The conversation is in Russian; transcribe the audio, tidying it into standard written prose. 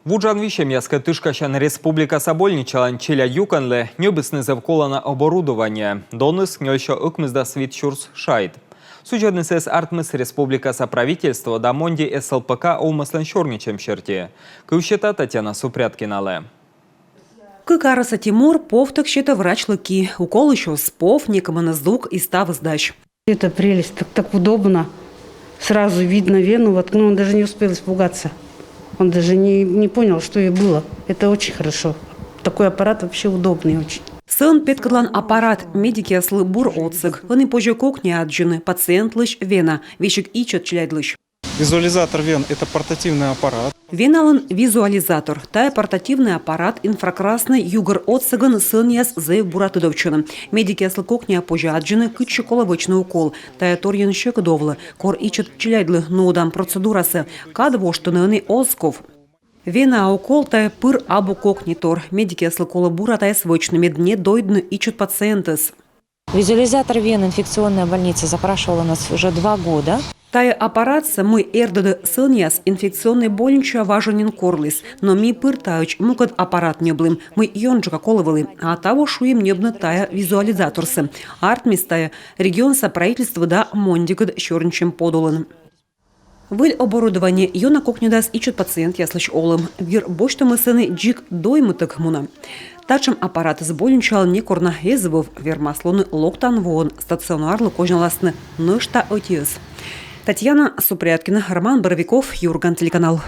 Вуджанвище м'яска тишкащан республіка Собольничалан челя юканле небесне завколана оборудовання. Доныс нёльщо ыкмызда свит чурс шайт. Сучадный сес артмыс республика соправительства да монди СЛПК оумыслен чорничем черте. Кывщета Татьяна Супряткинале. Кыкараса Тимур повток щета врач лыки. Укол еще спов, некому на звук и став сдач. Это прелесть, так удобно. Сразу видно вену воткнул, он даже не успел испугаться. Он даже не понял, что ей было. Это очень хорошо. Такой аппарат вообще удобный очень. Сын петкадлан аппарат медики аслы бур отсык. Они позже кокни аджины, пациент лыш вена, вещик ичет члядлыш. Визуализатор вен – это портативный аппарат. Веналан визуализатор. Тая портативный аппарат инфракрасный югор отсыган сын яс зэв буратыдовчыны. Медики аслы кокни позже аджины кытчы коловочный укол. Тая торьен щек довлы. Кор ичет члядлы ноудан процедурасы. Кадвоштыны осков. Вена укол тая пыр абу кокнитор. Медики аслы кола бура тая свочными дне дойдны ичет пациентес. Визуализатор вен инфекционная больница запрашивала нас уже 2 года. Тая аппарат мы эрдады сыньяс инфекционный больнича важенин корлис, но ми пыртаюч мукад аппарат неблым, мы йонджика коловали, а того шуем небно тая визуализаторсы. Артмис тая регион соправительства да мондикад черничем подолан. Выль оборудование йона кокнедас ичут пациент яслыч олым. Вир боштамы сыны джик доймытык муна. Тачым аппарат сбольничал не корна езывов, вермаслоны локтан вон, стационарлы кожналасны нышта отиес. Татьяна Супряткина, Роман Боровиков, Юрган, телеканал.